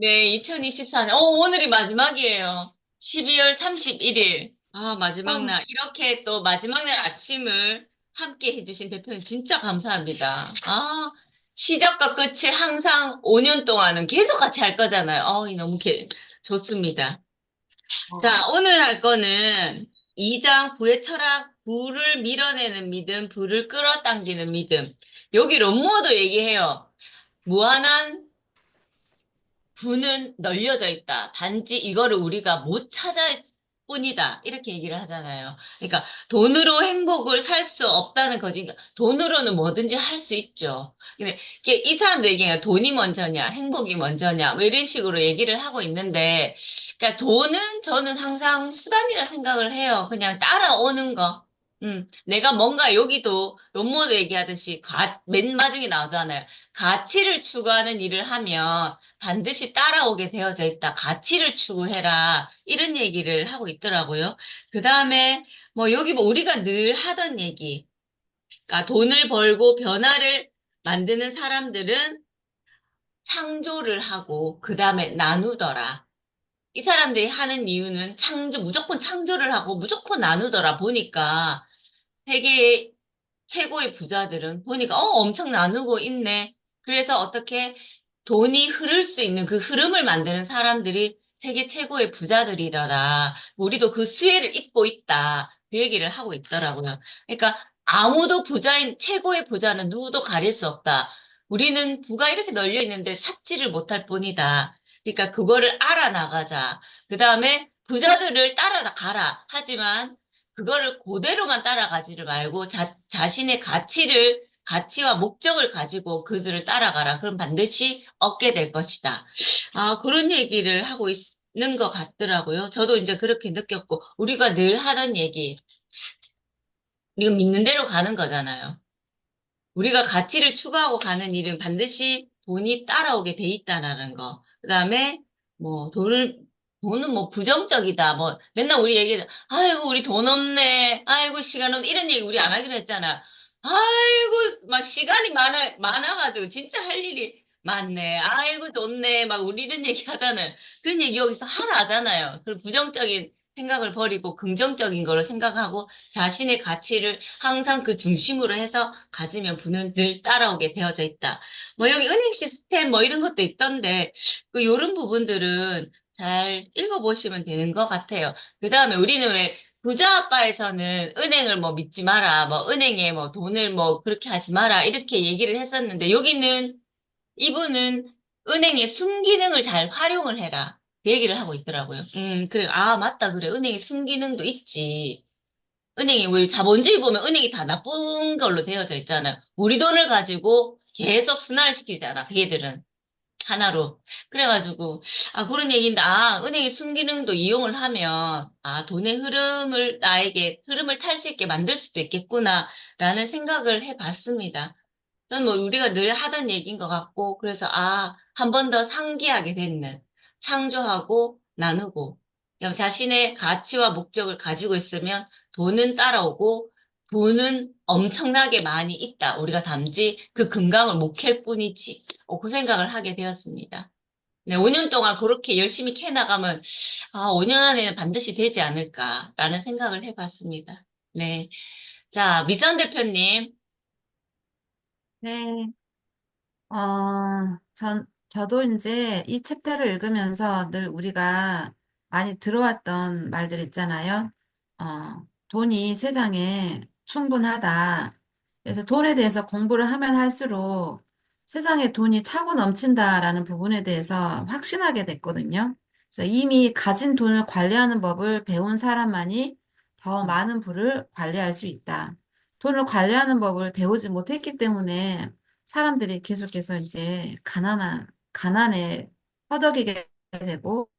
네, 2024년. 오늘이 마지막이에요. 12월 31일. 아, 마지막 아, 날. 이렇게 또 마지막 날 아침을 함께 해주신 대표님 진짜 감사합니다. 아, 시작과 끝을 항상 5년 동안은 계속 같이 할 거잖아요. 너무 좋습니다. 어, 자, 오늘 할 거는 2장 부의 철학, 부를 밀어내는 믿음, 부를 끌어당기는 믿음. 여기 론모도 얘기해요. 무한한 부는 널려져 있다. 단지 이거를 우리가 못 찾을 뿐이다. 이렇게 얘기를 하잖아요. 그러니까 돈으로 행복을 살 수 없다는 거지. 그러니까 돈으로는 뭐든지 할 수 있죠. 근데 이 사람도 얘기해요. 돈이 먼저냐, 행복이 먼저냐, 뭐 이런 식으로 얘기를 하고 있는데, 그러니까 돈은 저는 항상 수단이라 생각을 해요. 그냥 따라오는 거. 내가 뭔가 여기도 론모도 얘기하듯이 맨 마중에 나오잖아요. 가치를 추구하는 일을 하면 반드시 따라오게 되어져 있다. 가치를 추구해라. 이런 얘기를 하고 있더라고요. 그 다음에, 뭐, 여기 뭐, 우리가 늘 하던 얘기. 그러니까 돈을 벌고 변화를 만드는 사람들은 창조를 하고, 그 다음에 나누더라. 이 사람들이 하는 이유는 무조건 창조를 하고, 무조건 나누더라 보니까, 세계의 최고의 부자들은 보니까, 엄청 나누고 있네. 그래서 어떻게 돈이 흐를 수 있는 그 흐름을 만드는 사람들이 세계 최고의 부자들이더라. 우리도 그 수혜를 입고 있다. 그 얘기를 하고 있더라고요. 그러니까 아무도 최고의 부자는 누구도 가릴 수 없다. 우리는 부가 이렇게 널려 있는데 찾지를 못할 뿐이다. 그러니까 그거를 알아나가자. 그 다음에 부자들을 따라가라. 하지만 그거를 그대로만 따라가지를 말고 자신의 가치와 목적을 가지고 그들을 따라가라. 그럼 반드시 얻게 될 것이다. 아, 그런 얘기를 하고 있는 것 같더라고요. 저도 이제 그렇게 느꼈고, 우리가 늘 하던 얘기, 이거 믿는 대로 가는 거잖아요. 우리가 가치를 추구하고 가는 일은 반드시 돈이 따라오게 돼 있다라는 거. 그 다음에, 뭐, 돈은 뭐 부정적이다. 뭐, 맨날 우리 얘기하자. 아이고, 우리 돈 없네. 아이고, 시간 없네. 이런 얘기 우리 안 하기로 했잖아. 아이고, 막 시간이 많아가지고 진짜 할 일이 많네. 아이고, 좋네. 막 우리 이런 얘기 하잖아요. 그런 얘기 여기서 하나 하잖아요. 그 부정적인 생각을 버리고 긍정적인 거를 생각하고 자신의 가치를 항상 그 중심으로 해서 가지면 부는 늘 따라오게 되어져 있다. 뭐 여기 은행 시스템 뭐 이런 것도 있던데 요런 부분들은 잘 읽어보시면 되는 것 같아요. 그 다음에 우리는 왜 부자 아빠에서는 은행을 뭐 믿지 마라, 뭐 은행에 뭐 돈을 뭐 그렇게 하지 마라 이렇게 얘기를 했었는데 여기는 이분은 은행의 순기능을 잘 활용을 해라. 그 얘기를 하고 있더라고요. 그래. 아, 맞다. 그래. 은행의 순기능도 있지. 은행이 우리 자본주의 보면 은행이 다 나쁜 걸로 되어져 있잖아요. 우리 돈을 가지고 계속 순환을 시키잖아. 걔들은 하나로. 그래가지고 그런 얘기인데 은행의 순기능도 이용을 하면 돈의 나에게 흐름을 탈 수 있게 만들 수도 있겠구나라는 생각을 해봤습니다. 저는 뭐 우리가 늘 하던 얘기인 것 같고 그래서 한 번 더 상기하게 됐는 창조하고 나누고 그냥 자신의 가치와 목적을 가지고 있으면 돈은 따라오고 부는 엄청나게 많이 있다. 우리가 단지 그 금강을 못 캘 뿐이지. 그 생각을 하게 되었습니다. 네, 5년 동안 그렇게 열심히 캐나가면 5년 안에는 반드시 되지 않을까라는 생각을 해봤습니다. 네. 자, 미선 대표님. 네. 저도 이제 이 챕터를 읽으면서 늘 우리가 많이 들어왔던 말들 있잖아요. 돈이 세상에 충분하다. 그래서 돈에 대해서 공부를 하면 할수록 세상에 돈이 차고 넘친다라는 부분에 대해서 확신하게 됐거든요. 그래서 이미 가진 돈을 관리하는 법을 배운 사람만이 더 많은 부를 관리할 수 있다. 돈을 관리하는 법을 배우지 못했기 때문에 사람들이 계속해서 이제 가난에 허덕이게 되고,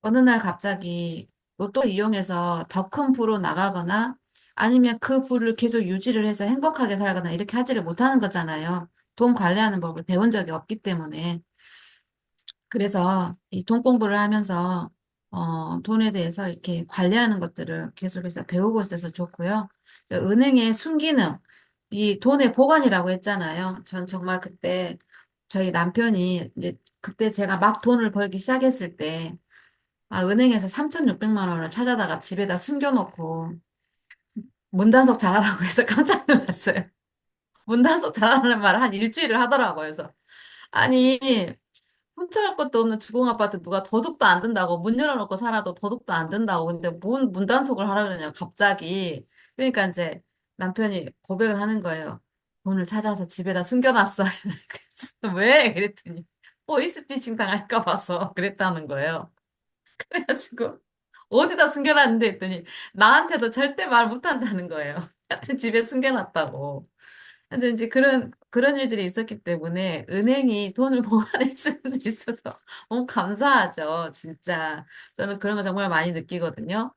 어느 날 갑자기 로또 이용해서 더 큰 부로 나가거나, 아니면 그 부를 계속 유지를 해서 행복하게 살거나 이렇게 하지를 못하는 거잖아요. 돈 관리하는 법을 배운 적이 없기 때문에. 그래서 이 돈 공부를 하면서, 돈에 대해서 이렇게 관리하는 것들을 계속해서 배우고 있어서 좋고요. 은행의 순기능, 이 돈의 보관이라고 했잖아요. 전 정말 그때 저희 남편이 이제 그때 제가 막 돈을 벌기 시작했을 때 은행에서 3,600만 원을 찾아다가 집에다 숨겨놓고 문단속 잘하라고 해서 깜짝 놀랐어요. 문단속 잘하라는 말을 한 일주일을 하더라고요. 그래서 아니 훔쳐갈 것도 없는 주공아파트 누가 도둑도 안 든다고 문 열어놓고 살아도 도둑도 안 든다고 근데 뭔 문단속을 하라 그러냐 갑자기. 그러니까 이제 남편이 고백을 하는 거예요. 돈을 찾아서 집에다 숨겨놨어. 그래서 왜? 그랬더니 보이스피싱 당할까 봐서 그랬다는 거예요. 그래가지고 어디다 숨겨놨는데 했더니 나한테도 절대 말 못한다는 거예요. 하여튼 집에 숨겨놨다고. 근데 이제 그런 일들이 있었기 때문에 은행이 돈을 보관해 주는 데 있어서 너무 감사하죠. 진짜. 저는 그런 거 정말 많이 느끼거든요.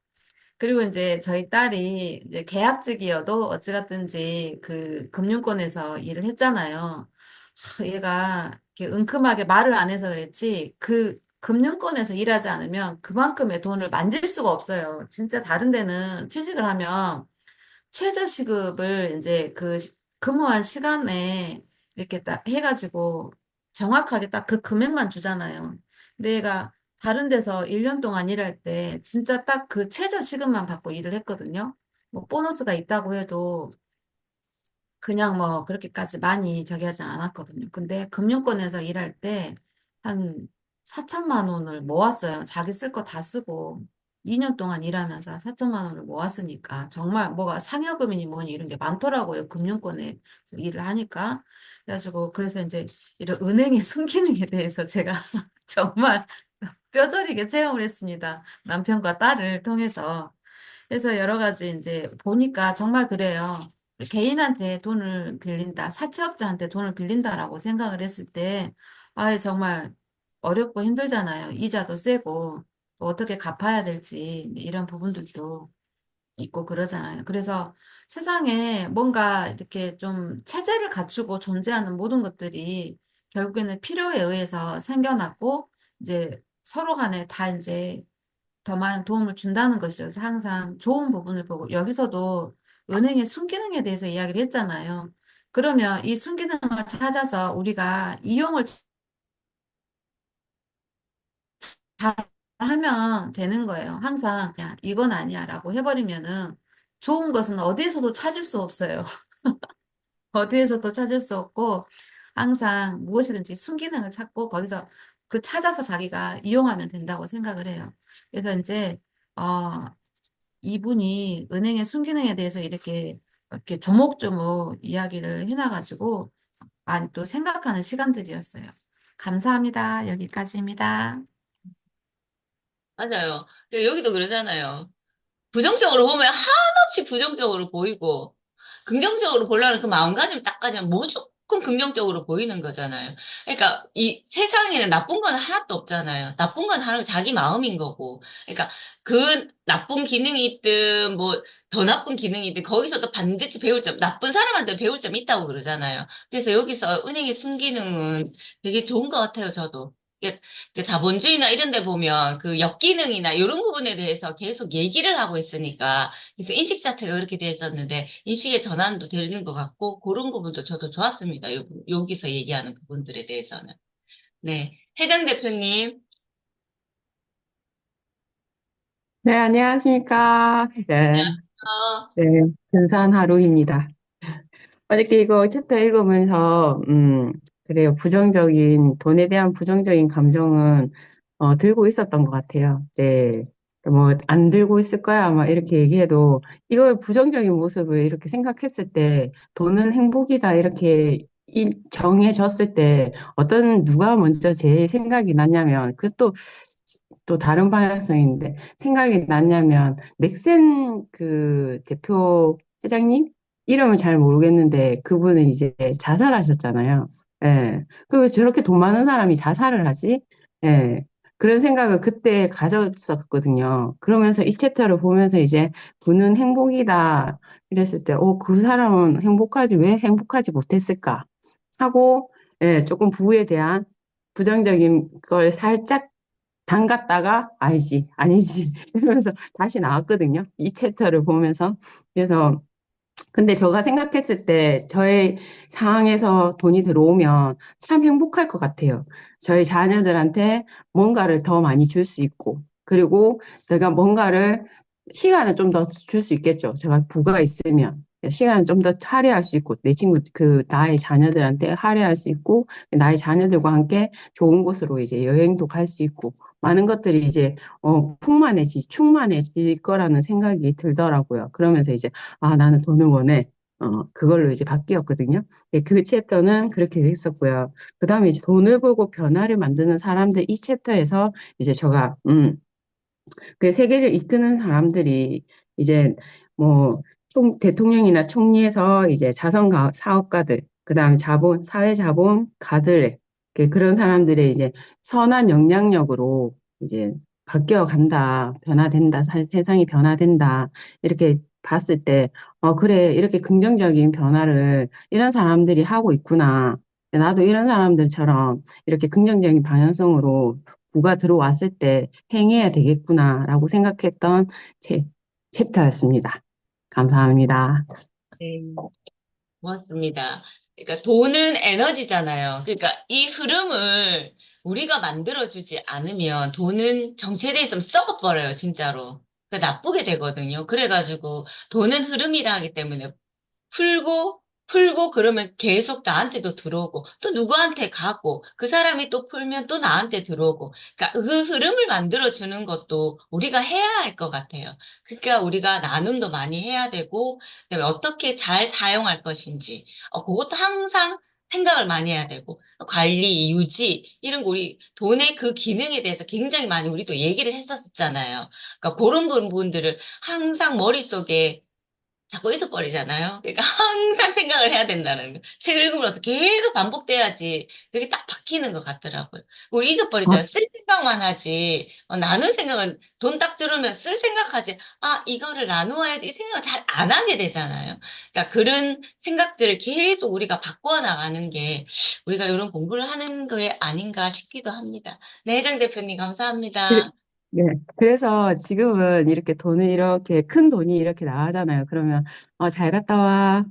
그리고 이제 저희 딸이 이제 계약직이어도 어찌 갔든지 그 금융권에서 일을 했잖아요. 얘가 이렇게 은큼하게 말을 안 해서 그랬지 그 금융권에서 일하지 않으면 그만큼의 돈을 만질 수가 없어요. 진짜 다른 데는 취직을 하면 최저시급을 이제 근무한 시간에 이렇게 딱 해가지고 정확하게 딱 그 금액만 주잖아요. 근데 얘가 다른 데서 1년 동안 일할 때 진짜 딱 그 최저시급만 받고 일을 했거든요. 뭐 보너스가 있다고 해도 그냥 뭐 그렇게까지 많이 저기 하지 않았거든요. 근데 금융권에서 일할 때 한 4천만 원을 모았어요. 자기 쓸 거 다 쓰고 2년 동안 일하면서 4천만 원을 모았으니까 정말 뭐가 상여금이니 뭐니 이런 게 많더라고요. 금융권에 일을 하니까. 그래가지고 그래서 이제 이런 은행의 순기능에 대해서 제가 정말 뼈저리게 체험을 했습니다. 남편과 딸을 통해서. 그래서 여러 가지 이제 보니까 정말 그래요. 개인한테 돈을 빌린다, 사채업자한테 돈을 빌린다라고 생각을 했을 때, 정말 어렵고 힘들잖아요. 이자도 세고, 또 어떻게 갚아야 될지, 이런 부분들도 있고 그러잖아요. 그래서 세상에 뭔가 이렇게 좀 체제를 갖추고 존재하는 모든 것들이 결국에는 필요에 의해서 생겨났고, 이제 서로 간에 다 이제 더 많은 도움을 준다는 것이죠. 그래서 항상 좋은 부분을 보고 여기서도 은행의 순기능에 대해서 이야기를 했잖아요. 그러면 이 순기능을 찾아서 우리가 이용을 잘 하면 되는 거예요. 항상 그냥 이건 아니야라고 해버리면은 좋은 것은 어디에서도 찾을 수 없어요. 어디에서도 찾을 수 없고 항상 무엇이든지 순기능을 찾고 거기서 그 찾아서 자기가 이용하면 된다고 생각을 해요. 그래서 이제 어, 이분이 은행의 순기능에 대해서 이렇게 조목조목 이야기를 해놔가지고 많이 또 생각하는 시간들이었어요. 감사합니다. 여기까지입니다. 맞아요. 여기도 그러잖아요. 부정적으로 보면 한없이 부정적으로 보이고, 긍정적으로 보려는 그 마음가짐을 딱 가지면 무조건 긍정적으로 보이는 거잖아요. 그러니까 이 세상에는 나쁜 건 하나도 없잖아요. 나쁜 건 하나 자기 마음인 거고. 그러니까 그 나쁜 기능이 있든 뭐 더 나쁜 기능이 있든 거기서도 반드시 배울 점, 나쁜 사람한테 배울 점이 있다고 그러잖아요. 그래서 여기서 은행의 순기능은 되게 좋은 것 같아요, 저도. 그 자본주의나 이런 데 보면 그 역기능이나 이런 부분에 대해서 계속 얘기를 하고 있으니까 그래서 인식 자체가 그렇게 돼 있었는데 인식의 전환도 되는 것 같고 그런 부분도 저도 좋았습니다. 여기서 얘기하는 부분들에 대해서는. 네. 회장 대표님. 네, 안녕하십니까. 네, 어, 네, 근사한 하루입니다. 어저께 이거 챕터 읽으면서, 그래요. 돈에 대한 부정적인 감정은, 들고 있었던 것 같아요. 네. 뭐, 안 들고 있을 거야. 막 이렇게 얘기해도, 이걸 부정적인 모습을 이렇게 생각했을 때, 돈은 행복이다. 이렇게 정해졌을 때, 누가 먼저 제 생각이 났냐면, 또 다른 방향성인데, 생각이 났냐면, 넥센 그 대표 회장님? 이름을 잘 모르겠는데 그분은 이제 자살하셨잖아요. 예. 그 왜 저렇게 돈 많은 사람이 자살을 하지? 예. 그런 생각을 그때 가졌었거든요. 그러면서 이 챕터를 보면서 이제 부는 행복이다 이랬을 때, 그 사람은 왜 행복하지 못했을까? 하고, 예, 조금 부에 대한 부정적인 걸 살짝 담갔다가, 아니지, 이러면서 다시 나왔거든요. 이 챕터를 보면서. 그래서 근데 제가 생각했을 때 저의 상황에서 돈이 들어오면 참 행복할 것 같아요. 저희 자녀들한테 뭔가를 더 많이 줄 수 있고, 그리고 내가 뭔가를 시간을 좀 더 줄 수 있겠죠. 제가 부가 있으면. 시간을 좀 더 할애할 수 있고, 내 친구, 나의 자녀들한테 할애할 수 있고, 나의 자녀들과 함께 좋은 곳으로 이제 여행도 갈 수 있고, 많은 것들이 이제, 충만해질 거라는 생각이 들더라고요. 그러면서 이제 아, 나는 돈을 원해. 그걸로 이제 바뀌었거든요. 네, 그 챕터는 그렇게 됐었고요. 그 다음에 이제 돈을 벌고 변화를 만드는 사람들 이 챕터에서 이제 제가, 그 세계를 이끄는 사람들이 이제 뭐 대통령이나 총리에서 이제 사업가들, 그다음에 사회자본가들, 그런 사람들의 이제 선한 영향력으로 이제 바뀌어 간다, 변화된다, 세상이 변화된다, 이렇게 봤을 때, 그래, 이렇게 긍정적인 변화를 이런 사람들이 하고 있구나. 나도 이런 사람들처럼 이렇게 긍정적인 방향성으로 부가 들어왔을 때 행해야 되겠구나라고 생각했던 챕, 챕터였습니다. 감사합니다. 네, 고맙습니다. 그러니까 돈은 에너지잖아요. 그러니까 이 흐름을 우리가 만들어주지 않으면 돈은 정체돼 있으면 썩어버려요, 진짜로. 그러니까 나쁘게 되거든요. 그래가지고 돈은 흐름이라 하기 때문에 풀고 그러면 계속 나한테도 들어오고 또 누구한테 가고 그 사람이 또 풀면 또 나한테 들어오고 그러니까 그 흐름을 만들어 주는 것도 우리가 해야 할 것 같아요. 그러니까 우리가 나눔도 많이 해야 되고 그다음에 어떻게 잘 사용할 것인지 그것도 항상 생각을 많이 해야 되고 관리, 유지 이런 거 우리 돈의 그 기능에 대해서 굉장히 많이 우리도 얘기를 했었잖아요. 그러니까 그런 부분들을 항상 머릿속에 자꾸 잊어버리잖아요. 그러니까 항상 생각을 해야 된다는 거. 책을 읽으면서 계속 반복돼야지 그게 딱 박히는 것 같더라고요. 우리 잊어버리잖아요. 쓸 생각만 하지. 나눌 생각은 돈 딱 들으면 쓸 생각하지. 아, 이거를 나누어야지. 이 생각을 잘 안 하게 되잖아요. 그러니까 그런 생각들을 계속 우리가 바꿔 나가는 게 우리가 이런 공부를 하는 게 아닌가 싶기도 합니다. 네, 회장 대표님 그- 감사합니다. 네. 그래서 지금은 이렇게 큰 돈이 이렇게 나가잖아요. 그러면, 잘 갔다 와.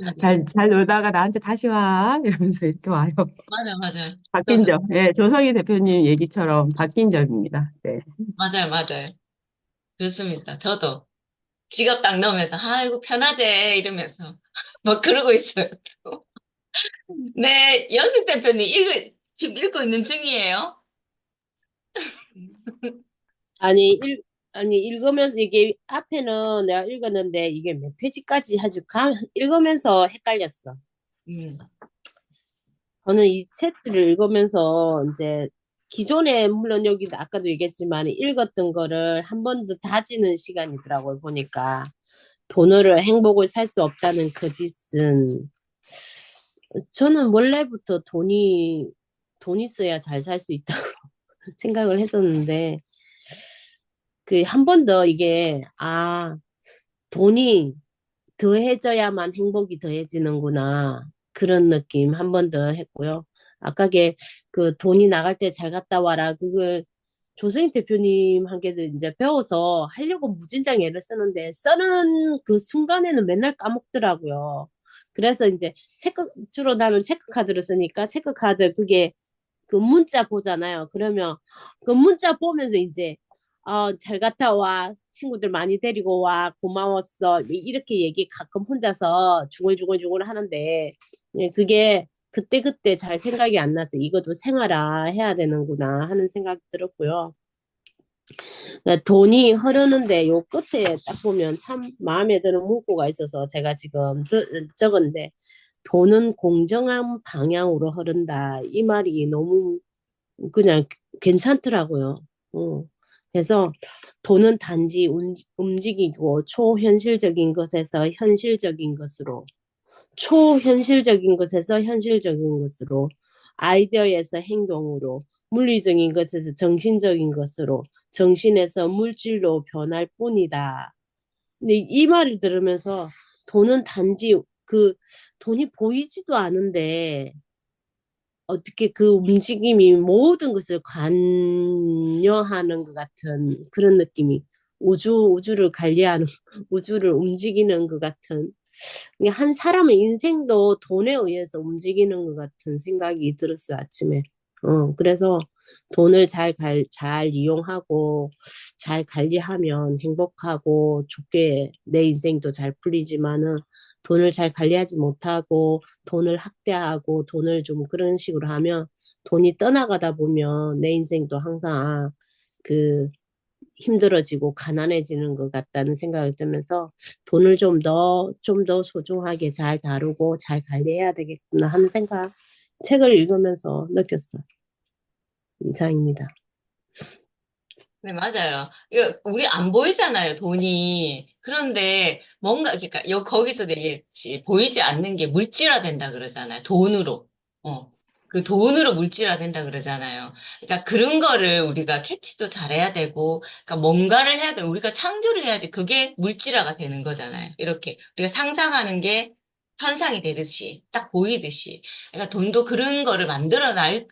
맞아, 잘 놀다가 나한테 다시 와. 이러면서 이렇게 와요. 맞아, 맞아. 바뀐 저도 점. 예, 조성희 대표님 얘기처럼 바뀐 점입니다. 네. 맞아요, 맞아요. 그렇습니다. 저도 지갑 딱 넣으면서, 아이고, 편하제, 이러면서. 뭐, 그러고 있어요. 또. 네, 연숙 대표님, 지금 읽고 있는 중이에요? 아니, 읽으면서 이게 앞에는 내가 읽었는데 이게 몇 페이지까지 하지, 읽으면서 헷갈렸어. 음, 저는 이 챕터를 읽으면서 이제 기존에 물론 여기 아까도 얘기했지만 읽었던 거를 한 번 더 다지는 시간이더라고요. 보니까 돈으로 행복을 살 수 없다는 거짓은 저는 원래부터 돈 있어야 잘 살 수 있다고 생각을 했었는데 그 한 번 더 이게 돈이 더해져야만 행복이 더해지는구나. 그런 느낌 한 번 더 했고요. 아까게 그 돈이 나갈 때 잘 갔다 와라. 그걸 조승희 대표님한테도 이제 배워서 하려고 무진장 애를 쓰는데 쓰는 그 순간에는 맨날 까먹더라고요. 그래서 이제 주로 나는 체크카드를 쓰니까 체크카드 그게 그 문자 보잖아요. 그러면 그 문자 보면서 이제 잘 갔다 와. 친구들 많이 데리고 와. 고마웠어. 이렇게 얘기 가끔 혼자서 중얼중얼중얼 하는데 그게 그때그때 잘 생각이 안 나서 이것도 생활화 해야 되는구나 하는 생각이 들었고요. 그러니까 돈이 흐르는데 요 끝에 딱 보면 참 마음에 드는 문구가 있어서 제가 지금 적은데 돈은 공정한 방향으로 흐른다. 이 말이 너무 그냥 괜찮더라고요. 그래서 돈은 단지 움직이고 초현실적인 것에서 현실적인 것으로, 초현실적인 것에서 현실적인 것으로, 아이디어에서 행동으로, 물리적인 것에서 정신적인 것으로, 정신에서 물질로 변할 뿐이다. 근데 이 말을 들으면서 돈은 단지 돈이 보이지도 않은데 어떻게 그 움직임이 모든 것을 관여하는 것 같은 그런 느낌이 우주를 관리하는 우주를 움직이는 것 같은 이게 한 사람의 인생도 돈에 의해서 움직이는 것 같은 생각이 들었어요, 아침에. 그래서 돈을 잘 이용하고, 잘 관리하면 행복하고, 좋게 내 인생도 잘 풀리지만은, 돈을 잘 관리하지 못하고, 돈을 학대하고, 돈을 좀 그런 식으로 하면, 돈이 떠나가다 보면 내 인생도 항상 그 힘들어지고 가난해지는 것 같다는 생각이 들면서 돈을 좀 더 소중하게 잘 다루고 잘 관리해야 되겠구나 하는 생각 책을 읽으면서 느꼈어요. 이상입니다. 네, 맞아요. 이거, 우리 안 보이잖아요, 돈이. 그런데, 뭔가, 그러니까, 거기서 얘기했지. 보이지 않는 게 물질화된다 그러잖아요. 돈으로. 어. 그 돈으로 물질화된다 그러잖아요. 그러니까 그런 거를 우리가 캐치도 잘해야 되고, 그러니까 뭔가를 해야 돼. 우리가 창조를 해야지. 그게 물질화가 되는 거잖아요. 이렇게. 우리가 상상하는 게 현상이 되듯이, 딱 보이듯이. 그러니까 돈도 그런 거를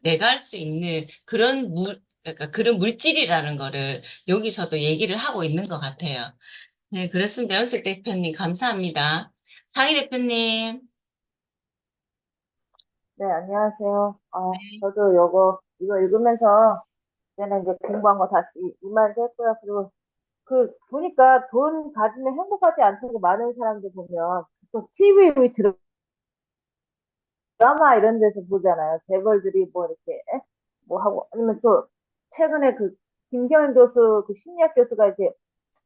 내가 할 수 있는 그런 그러니까 그런 물질이라는 거를 여기서도 얘기를 하고 있는 것 같아요. 네, 그렇습니다. 연숙 대표님, 감사합니다. 상희 대표님, 네, 안녕하세요. 네, 저도 이거 읽으면서 이제는 이제 공부한 거 다시 이만도 했고요. 그리고 보니까 돈 가지면 행복하지 않다고 많은 사람들 보면 또 TV 드라마 이런 데서 보잖아요. 재벌들이 뭐 이렇게, 뭐 하고, 아니면 또 최근에 김경인 교수, 심리학 교수가 이제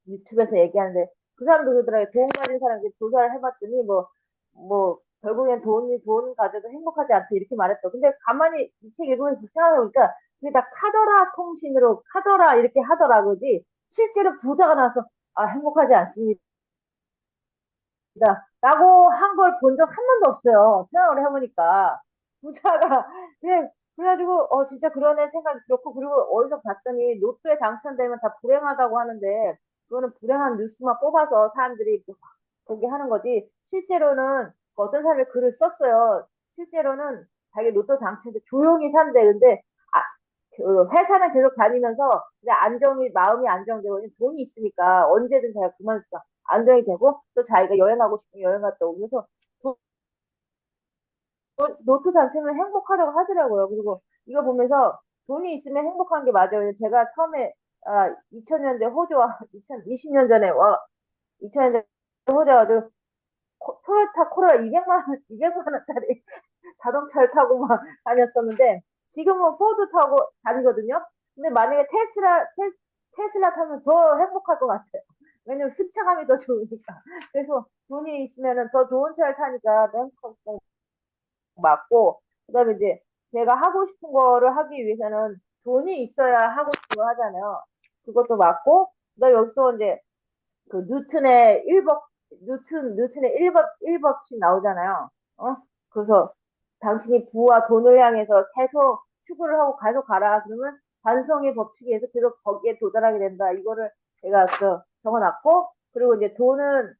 유튜브에서 얘기하는데 그 사람도 그러더라고요. 돈 가진 사람들 조사를 해봤더니 결국엔 돈 가져도 행복하지 않다 이렇게 말했어. 근데 가만히 이 책 읽으면서 생각해보니까 그게 다 카더라 통신으로 카더라 이렇게 하더라 그지 실제로 부자가 나서 행복하지 않습니다. 라고 한 걸 본 적 한 번도 없어요. 생각을 해보니까 부자가 그래가지고 진짜 그러네 생각이 들었고 그리고 어디서 봤더니 로또에 당첨되면 다 불행하다고 하는데 그거는 불행한 뉴스만 뽑아서 사람들이 보게 하는 거지 실제로는 어떤 사람이 글을 썼어요. 실제로는 자기 로또 당첨돼 조용히 산대. 근데 아, 회사는 계속 다니면서 그냥 마음이 안정되고 돈이 있으니까 언제든 자기가 그만둘 수 안정이 되고 또 자기가 여행하고 싶으면 여행 갔다 오고 그래서 노트 자체는 행복하다고 하더라고요. 그리고 이거 보면서 돈이 있으면 행복한 게 맞아요. 제가 처음에 2000년대 호주와 2020년 전에 2000년대 호주에 와도 토요타 코로라 200만 원짜리 자동차를 타고 막 다녔었는데 지금은 포드 타고 다니거든요. 근데 만약에 테슬라 타면 더 행복할 것 같아요. 왜냐면 승차감이 더 좋으니까. 그래서 돈이 있으면 더 좋은 차를 타니까 더 행복하고 맞고 그다음에 이제 제가 하고 싶은 거를 하기 위해서는 돈이 있어야 하고 싶은 거 하잖아요. 그것도 맞고 그다음에 여기서 이제 뉴턴의 뉴턴의 일법칙 나오잖아요. 그래서 당신이 부와 돈을 향해서 계속 추구를 하고 계속 가라. 그러면 반성의 법칙에 서 계속 거기에 도달하게 된다. 이거를 제가 적어놨고, 그리고 이제 돈은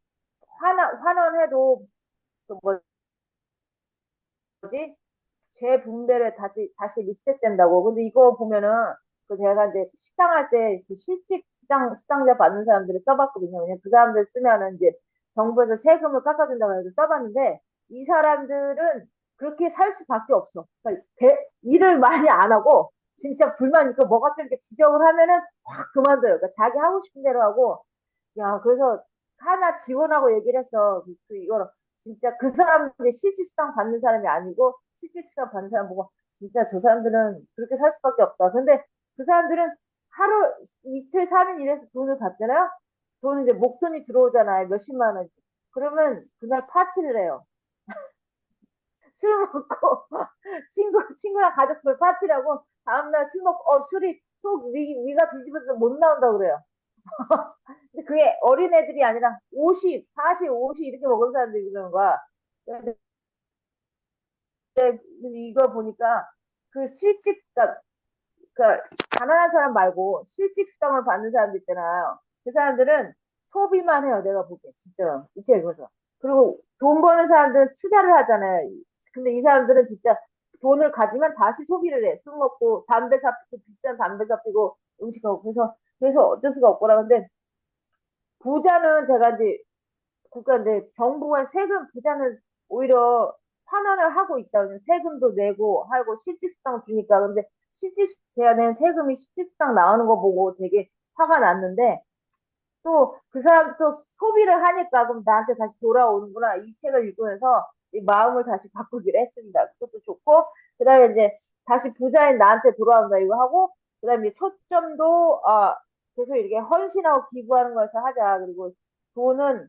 환원해도 뭐지? 재분배를 다시 리셋된다고. 근데 이거 보면은, 제가 이제 식당 할 때, 식당자 받는 사람들을 써봤거든요. 왜냐면 그 사람들 쓰면은 이제 정부에서 세금을 깎아준다고 해서 써봤는데, 이 사람들은 그렇게 살 수밖에 없어. 그러니까 일을 많이 안 하고, 진짜 불만 있고 뭐가 좀 이렇게 지적을 하면은 확 그만둬요. 그러니까 자기 하고 싶은 대로 하고, 야, 그래서 하나 지원하고 얘기를 했어. 이거는 진짜 그 사람들이 실질상 받는 사람이 아니고 실질상 받는 사람 보고 진짜 저 사람들은 그렇게 살 수밖에 없다. 근데 그 사람들은 하루 이틀 3일 일해서 돈을 받잖아요. 돈은 이제 목돈이 들어오잖아요. 몇십만 원. 그러면 그날 파티를 해요. 술 먹고 친구랑 가족들 파티를 하고 다음날 술 먹고 술이 위가 뒤집어져서 못 나온다 그래요. 근데 그게 어린애들이 아니라 50, 40, 50 이렇게 먹은 사람들이 그러는 거야. 근데 이거 보니까 그러니까 가난한 사람 말고 실직 수당을 받는 사람들 있잖아요. 그 사람들은 소비만 해요. 내가 보기에 진짜 이 책 읽어서. 그리고 돈 버는 사람들은 투자를 하잖아요. 근데 이 사람들은 진짜 돈을 가지면 다시 소비를 해. 술 먹고 담배 사피고 비싼 담배 사피고 음식하고 그래서 어쩔 수가 없더라. 근데 부자는 제가 이제 그러니까 이제 정부가 세금 부자는 오히려 환원을 하고 있다. 세금도 내고 하고 실질수당 주니까. 근데 실질돼야 되는 세금이 실질수당 나오는 거 보고 되게 화가 났는데 또 그 사람 또 소비를 하니까 그럼 나한테 다시 돌아오는구나. 이 책을 읽으면서 이 마음을 다시 바꾸기로 했습니다. 그것도 좋고 그다음에 이제 다시 부자인 나한테 돌아온다 이거 하고 그다음에 이제 초점도 계속 이렇게 헌신하고 기부하는 것에서 하자. 그리고 돈은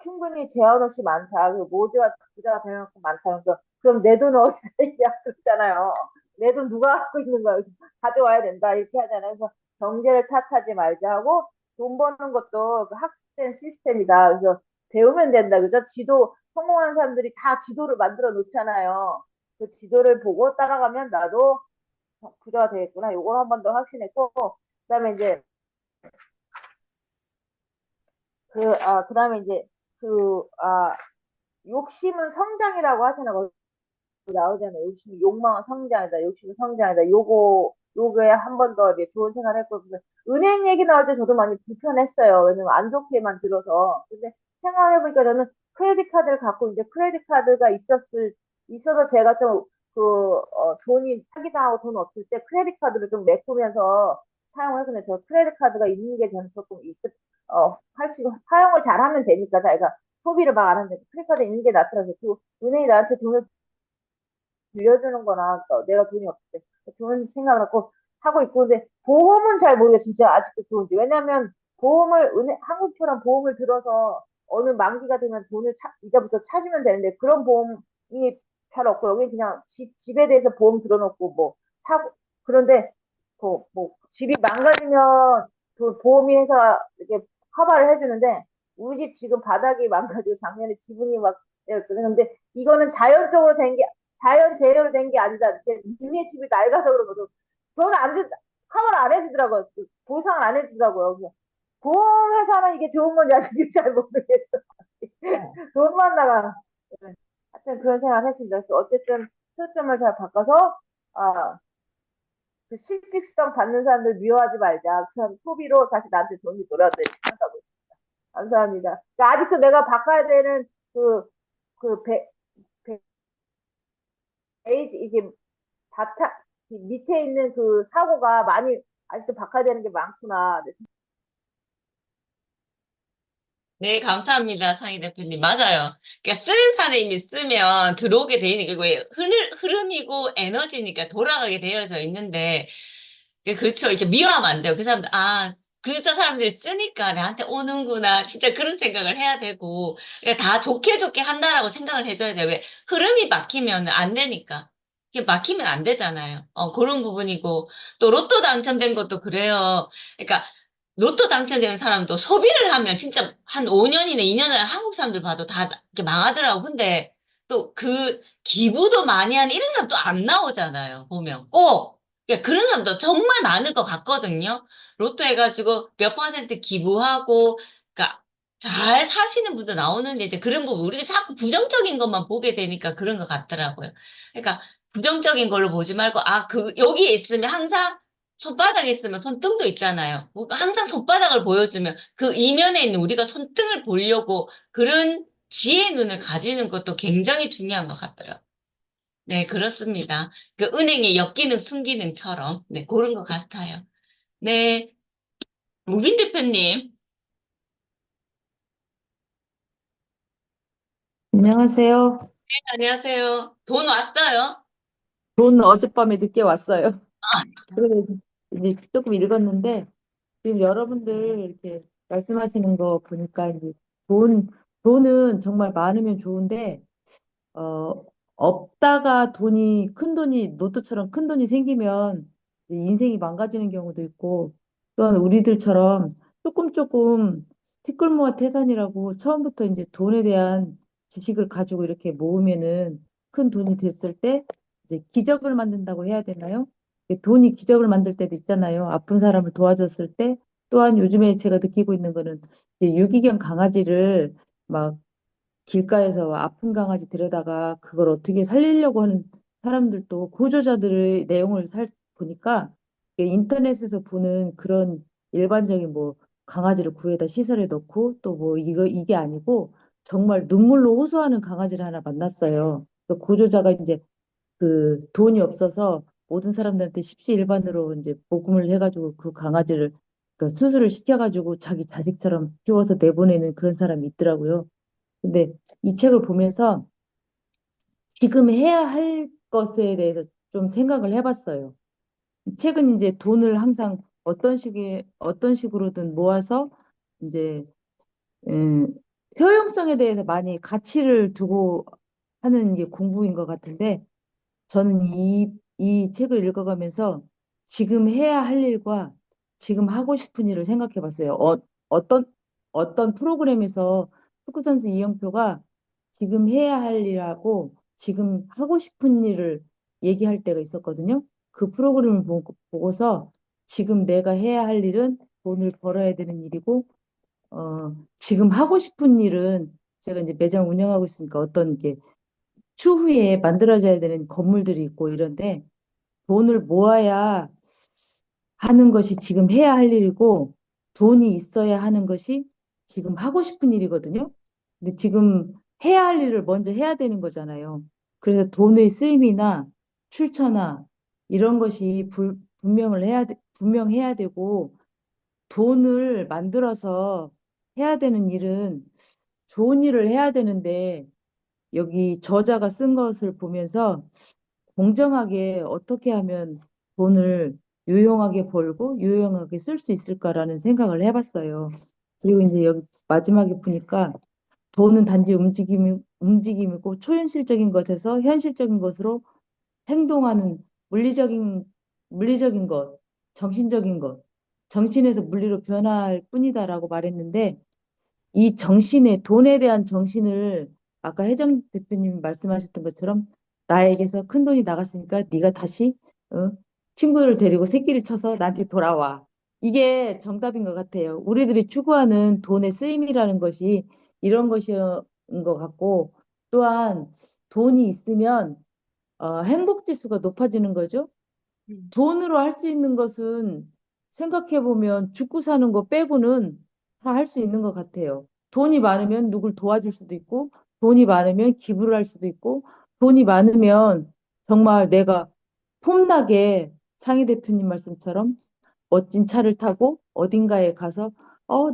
충분히 제한 없이 많다. 그리고 모두가 부자가 될 만큼 많다. 그래서 그럼 내 돈 어디다 있냐 그러잖아요. 내 돈 누가 갖고 있는 거야? 가져와야 된다 이렇게 하잖아요. 그래서 경제를 탓하지 말자 하고 돈 버는 것도 그 학습된 시스템이다. 그래서 배우면 된다. 그죠? 지도, 성공한 사람들이 다 지도를 만들어 놓잖아요. 그 지도를 보고 따라가면 나도 부자가 되겠구나. 요걸 한 번 더 확신했고, 그 다음에 이제, 그 다음에 이제, 욕심은 성장이라고 하잖아요. 나오잖아요. 욕심이 욕망은 성장이다. 욕심은 성장이다. 요거에 한 번 더 이제 좋은 생각을 했고, 그래서 은행 얘기 나올 때 저도 많이 불편했어요. 왜냐면 안 좋게만 들어서. 근데 생각해보니까 저는 크레딧 카드를 갖고 이제 크레딧 카드가 있어서 제가 좀 돈이 사기당하고 돈 없을 때 크레딧 카드를 좀 메꾸면서 사용을 했는데 저 크레딧 카드가 있는 게 저는 조금 사용을 잘하면 되니까 자기가 소비를 막 안 하는데 크레딧 카드 있는 게 낫더라고요. 그 은행이 나한테 돈을 빌려주는 거나 내가 돈이 없을 때 그런 생각을 갖고 하고 있고 근데 보험은 잘 모르겠어요. 진짜 아직도 좋은지. 왜냐하면 한국처럼 보험을 들어서 어느 만기가 되면 이자부터 찾으면 되는데 그런 보험이 잘 없고 여기 그냥 집에 대해서 보험 들어놓고 뭐 사고 그런데 집이 망가지면 그 보험이 해서 이렇게 커버를 해주는데 우리 집 지금 바닥이 망가지고 작년에 지분이 막 그런데 이거는 자연 재해로 된 게 아니다. 니네 집이 낡아서 그러거든. 그건 커버를 안 해주더라고요. 보상을 안 해주더라고요. 그래서 보험회사는 이게 좋은 건지 아직 잘 모르겠어. 돈만 나가. 하여튼 그런 생각을 했습니다. 그래서 어쨌든 초점을 잘 바꿔서, 그 실질성 받는 사람들 미워하지 말자. 그 사람 소비로 다시 나한테 돈이 돌아오도록 생각하고 있습니다. 감사합니다. 그러니까 아직도 내가 바꿔야 되는 그, 그, 베이지, 이게 바타 밑에 있는 그 사고가 많이 아직도 바꿔야 되는 게 많구나. 네, 감사합니다, 상희 대표님. 맞아요. 그러니까 쓰는 사람이 쓰면 들어오게 돼 있는 게 흐름이고 에너지니까 돌아가게 되어져 있는데, 그렇죠. 이렇게 미워하면 안 돼요. 그 사람들, 그 사람들이 쓰니까 나한테 오는구나. 진짜 그런 생각을 해야 되고, 그러니까 다 좋게 좋게 한다라고 생각을 해줘야 돼요. 왜? 흐름이 막히면 안 되니까. 이게 막히면 안 되잖아요. 그런 부분이고, 또 로또 당첨된 것도 그래요. 그러니까, 로또 당첨되는 사람도 소비를 하면 진짜 한 5년이나 2년을 한국 사람들 봐도 다 이렇게 망하더라고. 근데 또 그 기부도 많이 하는 이런 사람 또 안 나오잖아요. 보면 꼭. 그러니까 그런 사람도 정말 많을 것 같거든요. 로또 해가지고 몇 퍼센트 기부하고, 그러니까 잘 사시는 분도 나오는데 이제 그런 부분 우리가 자꾸 부정적인 것만 보게 되니까 그런 것 같더라고요. 그러니까 부정적인 걸로 보지 말고 여기에 있으면 항상 손바닥에 있으면 손등도 있잖아요. 뭐 항상 손바닥을 보여주면 그 이면에 있는 우리가 손등을 보려고 그런 지혜의 눈을 가지는 것도 굉장히 중요한 것 같더라고요. 네, 그렇습니다. 그 은행의 역기능, 순기능처럼, 네, 그런 것 같아요. 네, 무빈 대표님, 안녕하세요. 안녕하세요. 돈 왔어요? 돈 어젯밤에 늦게 왔어요. 그래서 이제 조금 읽었는데, 지금 여러분들 이렇게 말씀하시는 거 보니까 이제 돈, 돈은 정말 많으면 좋은데, 어, 없다가 큰 돈이, 로또처럼 큰 돈이 생기면 이제 인생이 망가지는 경우도 있고, 또한 우리들처럼 조금 조금 티끌모아 태산이라고 처음부터 이제 돈에 대한 지식을 가지고 이렇게 모으면은 큰 돈이 됐을 때 이제 기적을 만든다고 해야 되나요? 돈이 기적을 만들 때도 있잖아요. 아픈 사람을 도와줬을 때. 또한 요즘에 제가 느끼고 있는 거는 이제 유기견 강아지를 막 길가에서 아픈 강아지 데려다가 그걸 어떻게 살리려고 하는 사람들도 구조자들의 내용을 보니까 이게 인터넷에서 보는 그런 일반적인 뭐 강아지를 구해다 시설에 넣고 또 뭐 이게 아니고 정말 눈물로 호소하는 강아지를 하나 만났어요. 그 구조자가 이제 그 돈이 없어서 모든 사람들한테 십시일반으로 이제 모금을 해가지고 그 강아지를 그 수술을 시켜가지고 자기 자식처럼 키워서 내보내는 그런 사람이 있더라고요. 근데 이 책을 보면서 지금 해야 할 것에 대해서 좀 생각을 해봤어요. 책은 이제 돈을 항상 어떤 식으로든 모아서 이제 음, 효용성에 대해서 많이 가치를 두고 하는 게 공부인 것 같은데 저는 이 책을 읽어가면서 지금 해야 할 일과 지금 하고 싶은 일을 생각해 봤어요. 어떤, 어떤 프로그램에서 축구선수 이영표가 지금 해야 할 일하고 지금 하고 싶은 일을 얘기할 때가 있었거든요. 그 프로그램을 보고서 지금 내가 해야 할 일은 돈을 벌어야 되는 일이고, 지금 하고 싶은 일은 제가 이제 매장 운영하고 있으니까 어떤 게 추후에 만들어져야 되는 건물들이 있고 이런데 돈을 모아야 하는 것이 지금 해야 할 일이고 돈이 있어야 하는 것이 지금 하고 싶은 일이거든요. 근데 지금 해야 할 일을 먼저 해야 되는 거잖아요. 그래서 돈의 쓰임이나 출처나 이런 것이 분명해야 되고 돈을 만들어서 해야 되는 일은 좋은 일을 해야 되는데 여기 저자가 쓴 것을 보면서 공정하게 어떻게 하면 돈을 유용하게 벌고 유용하게 쓸 수 있을까라는 생각을 해봤어요. 그리고 이제 여기 마지막에 보니까 돈은 단지 움직임이고 초현실적인 것에서 현실적인 것으로 행동하는 물리적인 것, 정신적인 것, 정신에서 물리로 변할 뿐이다라고 말했는데 이 정신의 돈에 대한 정신을 아까 혜정 대표님이 말씀하셨던 것처럼 나에게서 큰 돈이 나갔으니까 네가 다시 어, 친구를 데리고 새끼를 쳐서 나한테 돌아와. 이게 정답인 것 같아요. 우리들이 추구하는 돈의 쓰임이라는 것이 이런 것인 것 같고 또한 돈이 있으면 행복 지수가 높아지는 거죠. 돈으로 할 수 있는 것은 생각해 보면 죽고 사는 거 빼고는 다 할 수 있는 것 같아요. 돈이 많으면 누굴 도와줄 수도 있고, 돈이 많으면 기부를 할 수도 있고, 돈이 많으면 정말 내가 폼나게 상희 대표님 말씀처럼 멋진 차를 타고 어딘가에 가서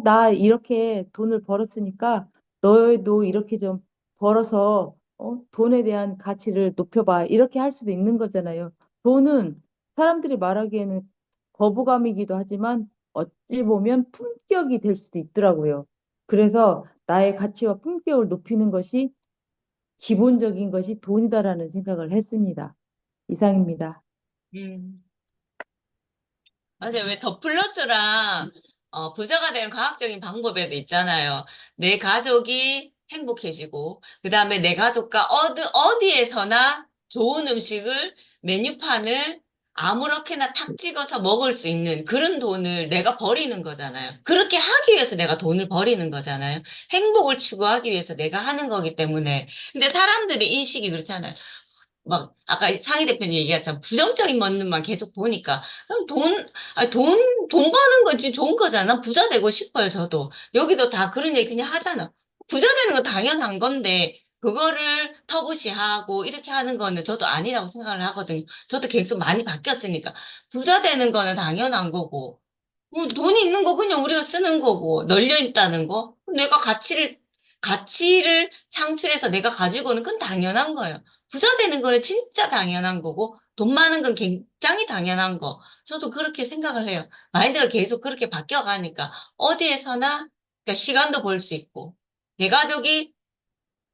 나 이렇게 돈을 벌었으니까 너도 이렇게 좀 벌어서 돈에 대한 가치를 높여봐. 이렇게 할 수도 있는 거잖아요. 돈은 사람들이 말하기에는 거부감이기도 하지만 어찌 보면 품격이 될 수도 있더라고요. 그래서 나의 가치와 품격을 높이는 것이 기본적인 것이 돈이다라는 생각을 했습니다. 이상입니다. 음. 맞아요. 왜 더 플러스랑 부자가 되는 과학적인 방법에도 있잖아요. 내 가족이 행복해지고, 그 다음에 내 가족과 어디에서나 좋은 음식을, 메뉴판을 아무렇게나 탁 찍어서 먹을 수 있는 그런 돈을 내가 버리는 거잖아요. 그렇게 하기 위해서 내가 돈을 버리는 거잖아요. 행복을 추구하기 위해서 내가 하는 거기 때문에. 근데 사람들의 인식이 그렇잖아요. 막 아까 상희 대표님 얘기했잖아. 부정적인 면만 계속 보니까 그럼 돈 버는 건 진짜 좋은 거잖아. 부자 되고 싶어요, 저도. 여기도 다 그런 얘기 그냥 하잖아. 부자 되는 건 당연한 건데 그거를 터부시하고 이렇게 하는 거는 저도 아니라고 생각을 하거든요. 저도 계속 많이 바뀌었으니까 부자 되는 거는 당연한 거고 돈이 있는 거 그냥 우리가 쓰는 거고 널려 있다는 거 내가 가치를 창출해서 내가 가지고는 그건 당연한 거예요. 부자 되는 거는 진짜 당연한 거고, 돈 많은 건 굉장히 당연한 거. 저도 그렇게 생각을 해요. 마인드가 계속 그렇게 바뀌어가니까, 어디에서나, 그러니까 시간도 벌 수 있고, 내 가족이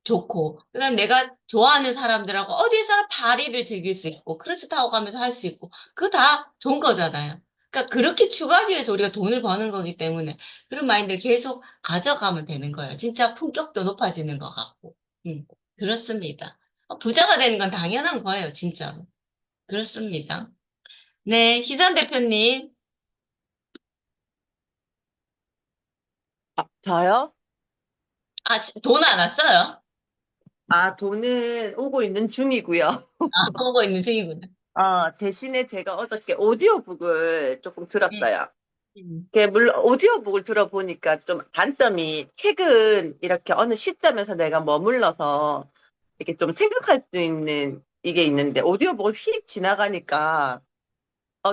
좋고, 그다음 내가 좋아하는 사람들하고 어디서나 파리를 즐길 수 있고, 크루즈 타고 가면서 할 수 있고, 그거 다 좋은 거잖아요. 그러니까 그렇게 추구하기 위해서 우리가 돈을 버는 거기 때문에 그런 마인드를 계속 가져가면 되는 거예요. 진짜 품격도 높아지는 것 같고. 그렇습니다. 부자가 되는 건 당연한 거예요, 진짜로. 그렇습니다. 네, 희선 대표님. 저요? 돈 안 왔어요? 돈은 오고 있는 중이고요. 보고 있는 중이구나. 대신에 제가 어저께 오디오북을 조금 음, 들었어요. 물론 오디오북을 들어보니까 좀 단점이 책은 이렇게 어느 시점에서 내가 머물러서 이렇게 좀 생각할 수 있는 이게 있는데 오디오북을 휙 지나가니까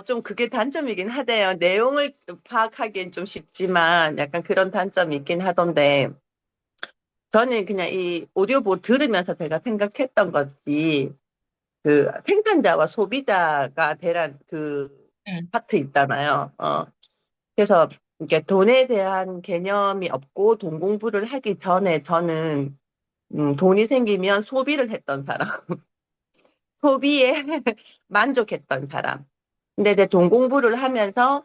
좀 그게 단점이긴 하대요. 내용을 파악하기엔 좀 쉽지만 약간 그런 단점이 있긴 하던데 저는 그냥 이 오디오북을 들으면서 제가 생각했던 것이 그 생산자와 소비자가 대란 그 음. 파트 있잖아요. 그래서 이게 돈에 대한 개념이 없고 돈 공부를 하기 전에 저는 돈이 생기면 소비를 했던 사람, 소비에 만족했던 사람. 근데 내 돈 공부를 하면서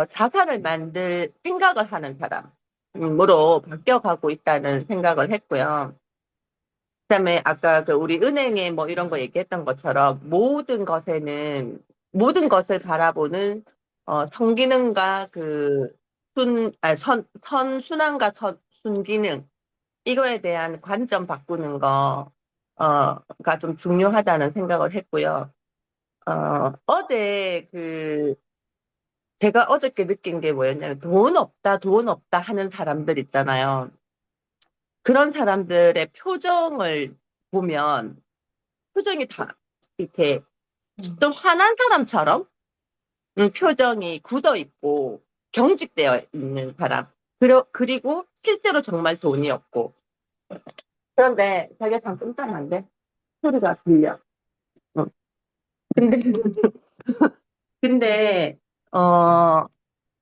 자산을 만들 생각을 하는 사람으로 바뀌어가고 있다는 생각을 했고요. 그다음에 아까 그 우리 은행에 뭐 이런 거 얘기했던 것처럼 모든 것을 바라보는 성기능과 선순환과 순기능 이거에 대한 관점 바꾸는 거가 좀 중요하다는 생각을 했고요. 제가 어저께 느낀 게 뭐였냐면 돈 없다 하는 사람들 있잖아요. 그런 사람들의 표정을 보면 표정이 다 이렇게 좀 화난 사람처럼 표정이 굳어 있고 경직되어 있는 사람. 그리고 실제로 정말 돈이 없고. 그런데 자기가 잠깐 깜깜한데 소리가 들려. 어. 근데 근데 어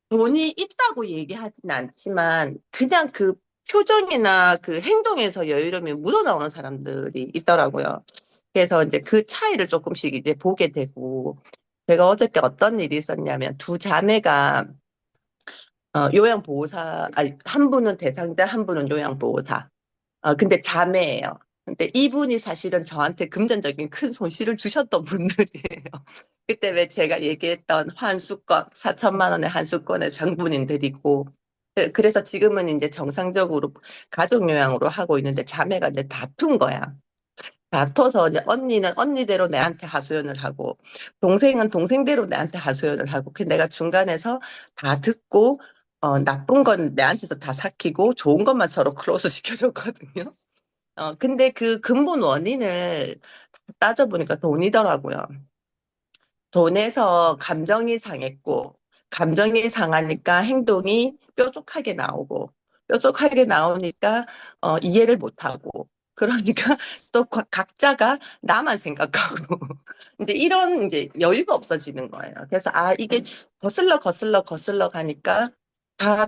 돈이 있다고 얘기하진 않지만 그냥 그 표정이나 그 행동에서 여유로움이 묻어나오는 사람들이 있더라고요. 그래서 이제 그 차이를 조금씩 이제 보게 되고 제가 어저께 어떤 일이 있었냐면 두 자매가 요양보호사, 아니, 한 분은 대상자, 한 분은 요양보호사. 근데 자매예요. 근데 이분이 사실은 저한테 금전적인 큰 손실을 주셨던 분들이에요. 그때 왜 제가 얘기했던 환수권, 4천만 원의 환수권의 장본인들이고, 그래서 지금은 이제 정상적으로 가족요양으로 하고 있는데 자매가 이제 다툰 거야. 다퉈서 이제 언니는 언니대로 내한테 하소연을 하고, 동생은 동생대로 내한테 하소연을 하고, 그 내가 중간에서 다 듣고, 나쁜 건 내한테서 다 삭히고, 좋은 것만 서로 클로즈 시켜줬거든요. 근데 그 근본 원인을 따져보니까 돈이더라고요. 돈에서 감정이 상했고, 감정이 상하니까 행동이 뾰족하게 나오고, 뾰족하게 나오니까 이해를 못하고, 그러니까 또 각자가 나만 생각하고, 근데 이런 이제 여유가 없어지는 거예요. 그래서 이게 거슬러 가니까 다,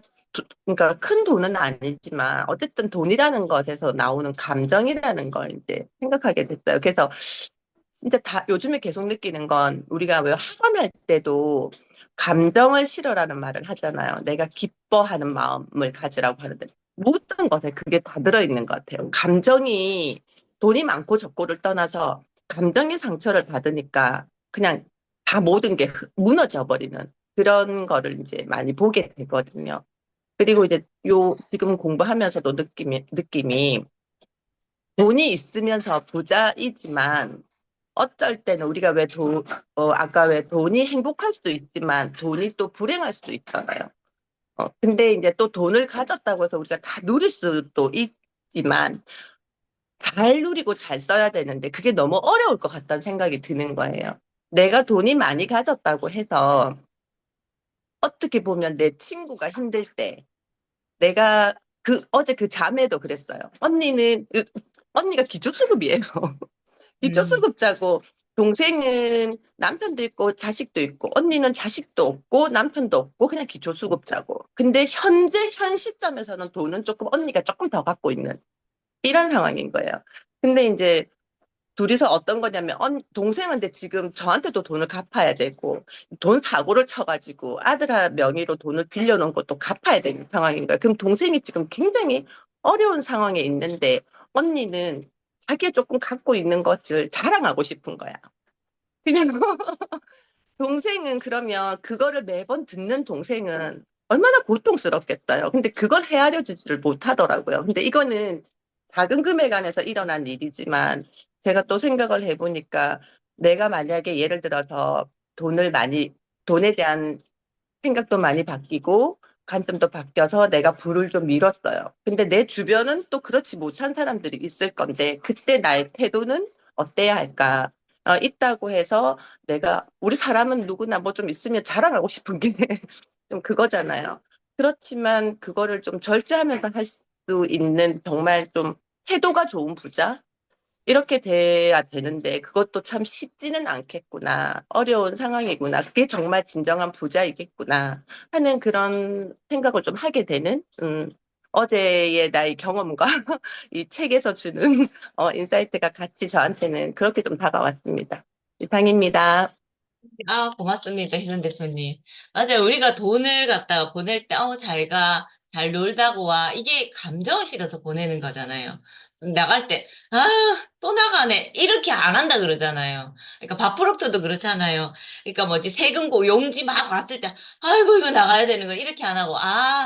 그러니까 큰 돈은 아니지만, 어쨌든 돈이라는 것에서 나오는 감정이라는 걸 이제 생각하게 됐어요. 그래서 진짜 요즘에 계속 느끼는 건 우리가 왜 학원할 때도 감정을 실어라는 말을 하잖아요. 내가 기뻐하는 마음을 가지라고 하는데 모든 것에 그게 다 들어있는 것 같아요. 감정이 돈이 많고 적고를 떠나서 감정의 상처를 받으니까 그냥 다 모든 게 무너져 버리는 그런 거를 이제 많이 보게 되거든요. 그리고 이제 지금 공부하면서도 느낌이 돈이 있으면서 부자이지만 어떨 때는 우리가 아까 왜 돈이 행복할 수도 있지만 돈이 또 불행할 수도 있잖아요. 근데 이제 또 돈을 가졌다고 해서 우리가 다 누릴 수도 있지만 잘 누리고 잘 써야 되는데 그게 너무 어려울 것 같다는 생각이 드는 거예요. 내가 돈이 많이 가졌다고 해서 어떻게 보면 내 친구가 힘들 때 내가 어제 그 자매도 그랬어요. 언니가 기초수급이에요. 기초수급자고 동생은 남편도 있고 자식도 있고 언니는 자식도 없고 남편도 없고 그냥 기초수급자고 근데 현 시점에서는 돈은 언니가 조금 더 갖고 있는 이런 상황인 거예요. 근데 이제 둘이서 어떤 거냐면 동생은 근데 지금 저한테도 돈을 갚아야 되고 돈 사고를 쳐가지고 아들 명의로 돈을 빌려놓은 것도 갚아야 되는 상황인 거예요. 그럼 동생이 지금 굉장히 어려운 상황에 있는데 언니는 자기가 조금 갖고 있는 것을 자랑하고 싶은 거야. 그냥 동생은 그러면 그거를 매번 듣는 동생은 얼마나 고통스럽겠어요. 근데 그걸 헤아려 주지를 못하더라고요. 근데 이거는 작은 금액 안에서 일어난 일이지만 제가 또 생각을 해보니까 내가 만약에 예를 들어서 돈에 대한 생각도 많이 바뀌고 관점도 바뀌어서 내가 불을 좀 밀었어요. 근데 내 주변은 또 그렇지 못한 사람들이 있을 건데 그때 나의 태도는 어때야 할까? 있다고 해서 우리 사람은 누구나 뭐 좀 있으면 자랑하고 싶은 게 좀 그거잖아요. 그렇지만 그거를 좀 절제하면서 할 수 있는 정말 좀 태도가 좋은 부자? 이렇게 돼야 되는데 그것도 참 쉽지는 않겠구나. 어려운 상황이구나. 그게 정말 진정한 부자이겠구나 하는 그런 생각을 좀 하게 되는 어제의 나의 경험과 이 책에서 주는 인사이트가 같이 저한테는 그렇게 좀 다가왔습니다. 이상입니다. 아, 고맙습니다, 희선 대표님. 맞아요. 우리가 돈을 갖다가 보낼 때, 잘 가, 잘 놀다고 와. 이게 감정을 실어서 보내는 거잖아요. 나갈 때, 또 나가네. 이렇게 안 한다 그러잖아요. 그러니까 밥프로트도 그렇잖아요. 그러니까 뭐지, 세금고 용지 막 왔을 때, 아이고, 이거 나가야 되는 걸 이렇게 안 하고,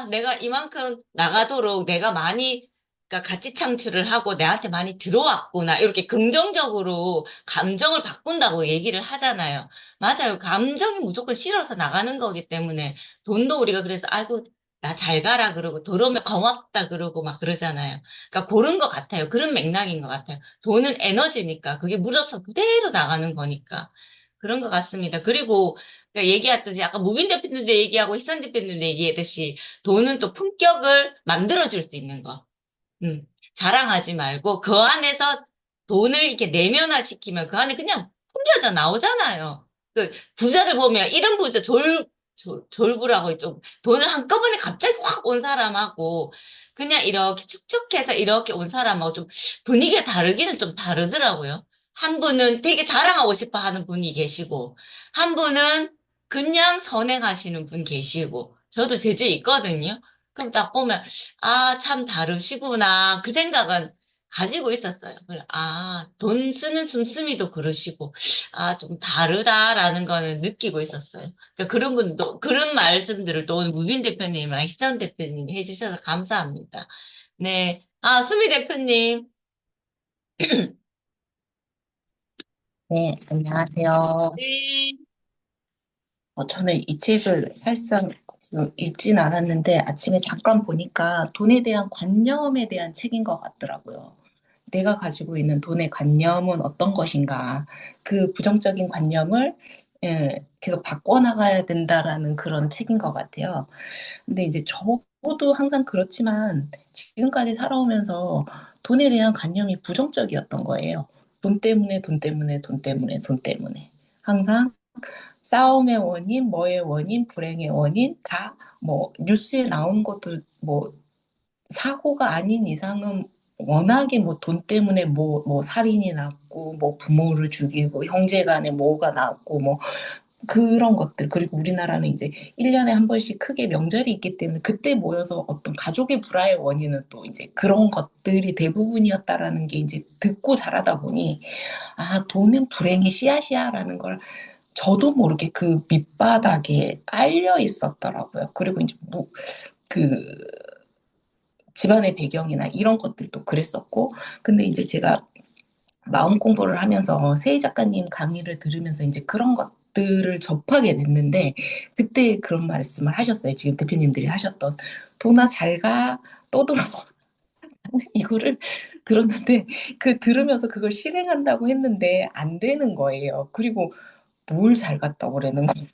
내가 이만큼 나가도록 내가 많이, 그러니까 가치 창출을 하고 내한테 많이 들어왔구나. 이렇게 긍정적으로 감정을 바꾼다고 얘기를 하잖아요. 맞아요. 감정이 무조건 실어서 나가는 거기 때문에 돈도 우리가 그래서 아이고 나 잘 가라 그러고 들어오면 고맙다 그러고 막 그러잖아요. 그러니까 그런 것 같아요. 그런 맥락인 것 같아요. 돈은 에너지니까 그게 묻어서 그대로 나가는 거니까 그런 것 같습니다. 그리고 그러니까 얘기했듯이 아까 무빈 대표님도 얘기하고 희선 대표님도 얘기했듯이 돈은 또 품격을 만들어줄 수 있는 거. 자랑하지 말고 그 안에서 돈을 이렇게 내면화시키면 그 안에 그냥 풍겨져 나오잖아요. 그 부자들 보면 이런 부자 졸부라고 좀 돈을 한꺼번에 갑자기 확 온 사람하고 그냥 이렇게 축적해서 이렇게 온 사람하고 좀 분위기가 다르기는 좀 다르더라고요. 한 분은 되게 자랑하고 싶어 하는 분이 계시고 한 분은 그냥 선행하시는 분 계시고 저도 제주에 있거든요. 그럼 딱 보면 참 다르시구나. 그 생각은 가지고 있었어요. 돈 쓰는 씀씀이도 그러시고, 좀 다르다라는 거는 느끼고 있었어요. 그러니까 그런 분도, 그런 말씀들을 또 오늘 무빈 대표님이랑 희선 대표님이 해주셔서 감사합니다. 네. 수미 대표님. 네, 안녕하세요. 네. 저는 이 책을 사실상 지금 읽진 않았는데 아침에 잠깐 보니까 돈에 대한 관념에 대한 책인 것 같더라고요. 내가 가지고 있는 돈의 관념은 어떤 것인가. 그 부정적인 관념을 계속 바꿔나가야 된다라는 그런 책인 것 같아요. 근데 이제 저도 항상 그렇지만 지금까지 살아오면서 돈에 대한 관념이 부정적이었던 거예요. 돈 때문에, 돈 때문에, 돈 때문에, 돈 때문에. 항상 싸움의 원인, 뭐의 원인, 불행의 원인, 다 뭐 뉴스에 나온 것도 뭐 사고가 아닌 이상은 워낙에 뭐 돈 때문에 뭐 살인이 났고, 뭐 부모를 죽이고, 형제 간에 뭐가 났고, 뭐 그런 것들. 그리고 우리나라는 이제 1년에 한 번씩 크게 명절이 있기 때문에 그때 모여서 어떤 가족의 불화의 원인은 또 이제 그런 것들이 대부분이었다라는 게 이제 듣고 자라다 보니, 돈은 불행의 씨앗이야라는 걸 저도 모르게 그 밑바닥에 깔려 있었더라고요. 그리고 이제 그 집안의 배경이나 이런 것들도 그랬었고, 근데 이제 제가 마음 공부를 하면서 세희 작가님 강의를 들으면서 이제 그런 것들을 접하게 됐는데, 그때 그런 말씀을 하셨어요. 지금 대표님들이 하셨던 도나 잘 가, 떠들어. 이거를 들었는데, 그 들으면서 그걸 실행한다고 했는데 안 되는 거예요. 그리고 뭘 잘 갔다고 그러는 거야.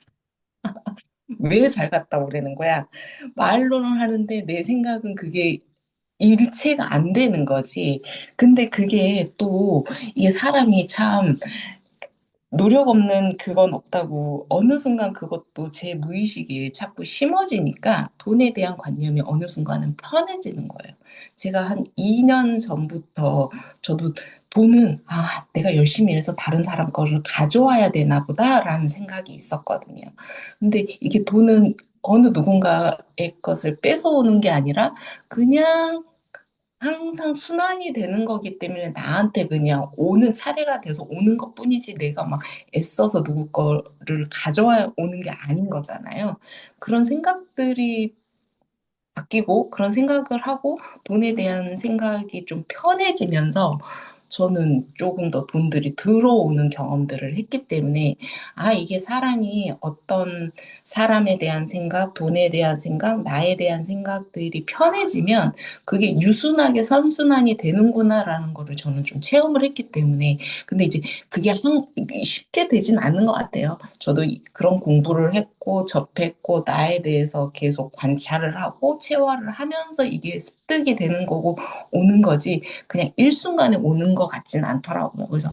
왜 잘 갔다고 그러는 거야. 말로는 하는데 내 생각은 그게 일체가 안 되는 거지. 근데 그게 또 이게 사람이 참 노력 없는 그건 없다고 어느 순간 그것도 제 무의식에 자꾸 심어지니까 돈에 대한 관념이 어느 순간은 편해지는 거예요. 제가 한 2년 전부터 저도 돈은 내가 열심히 일해서 다른 사람 거를 가져와야 되나 보다라는 생각이 있었거든요. 근데 이게 돈은 어느 누군가의 것을 뺏어오는 게 아니라 그냥 항상 순환이 되는 거기 때문에 나한테 그냥 오는 차례가 돼서 오는 것뿐이지 내가 막 애써서 누구 거를 가져와 오는 게 아닌 거잖아요. 그런 생각들이 바뀌고 그런 생각을 하고 돈에 대한 생각이 좀 편해지면서 저는 조금 더 돈들이 들어오는 경험들을 했기 때문에, 아, 이게 사람이 어떤 사람에 대한 생각, 돈에 대한 생각, 나에 대한 생각들이 편해지면 그게 유순하게 선순환이 되는구나라는 거를 저는 좀 체험을 했기 때문에. 근데 이제 그게 쉽게 되진 않는 것 같아요. 저도 그런 공부를 했고 접했고 나에 대해서 계속 관찰을 하고 체화를 하면서 이게 습득이 되는 거고 오는 거지, 그냥 일순간에 오는 것 같진 않더라고요. 그래서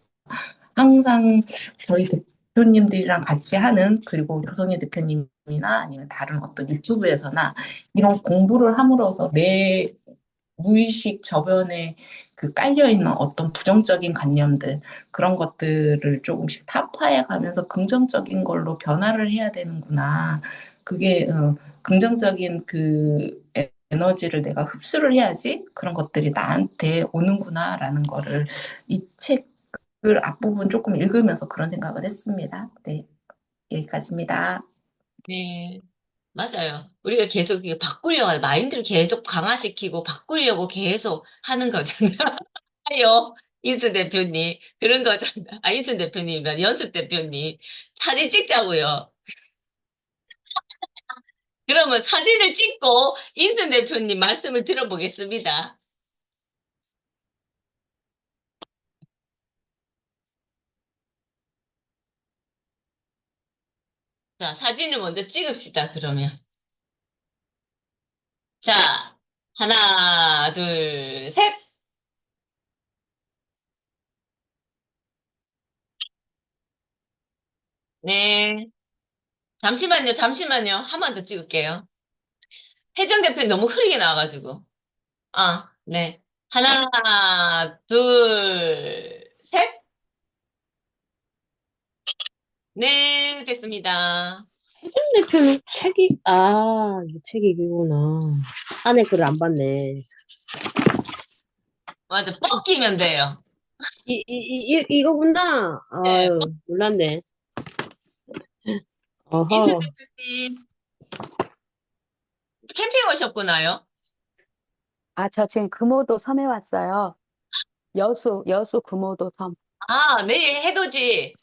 항상 저희 대표님들이랑 같이 하는, 그리고 조성희 대표님이나 아니면 다른 어떤 유튜브에서나 이런 공부를 함으로써 내 무의식 저변에 그 깔려있는 어떤 부정적인 관념들, 그런 것들을 조금씩 타파해 가면서 긍정적인 걸로 변화를 해야 되는구나. 그게 긍정적인 그 에너지를 내가 흡수를 해야지 그런 것들이 나한테 오는구나라는 거를 이 책을 앞부분 조금 읽으면서 그런 생각을 했습니다. 네, 여기까지입니다. 네, 맞아요. 우리가 계속 이게 바꾸려고, 마인드를 계속 강화시키고 바꾸려고 계속 하는 거잖아요. 요, 이수 대표님. 그런 거잖아. 아, 이수 대표님이란 연습 대표님. 사진 찍자고요. 그러면 사진을 찍고 이수 대표님 말씀을 들어보겠습니다. 자, 사진을 먼저 찍읍시다, 그러면. 자, 하나, 둘, 셋. 네. 잠시만요, 잠시만요. 한 번 더 찍을게요. 혜정 대표님 너무 흐리게 나와가지고. 아, 네. 하나, 둘, 셋. 네, 됐습니다. 혜정 대표는 이 책이 이구나. 안에 글을 안 봤네. 맞아, 뻗기면 돼요. 이거구나. 네, 아유, 몰랐네. 이수 어허. 대표님, 캠핑 오셨구나요? 저 지금 금오도 섬에 왔어요. 여수 금오도 섬. 아, 내일 해돋이.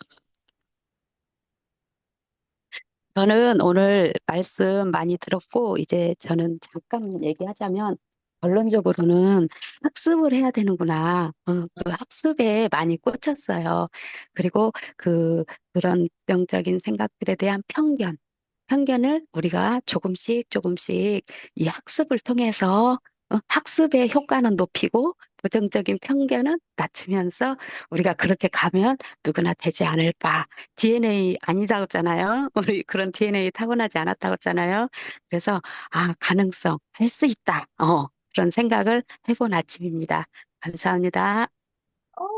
저는 오늘 말씀 많이 들었고, 이제 저는 잠깐 얘기하자면, 결론적으로는 학습을 해야 되는구나. 그 학습에 많이 꽂혔어요. 그리고 그런 부정적인 생각들에 대한 편견을 우리가 조금씩 조금씩 이 학습을 통해서 학습의 효과는 높이고 부정적인 편견은 낮추면서 우리가 그렇게 가면 누구나 되지 않을까. DNA 아니다고 했잖아요. 우리 그런 DNA 타고나지 않았다고 했잖아요. 그래서 가능성, 할 수 있다. 그런 생각을 해본 아침입니다. 감사합니다.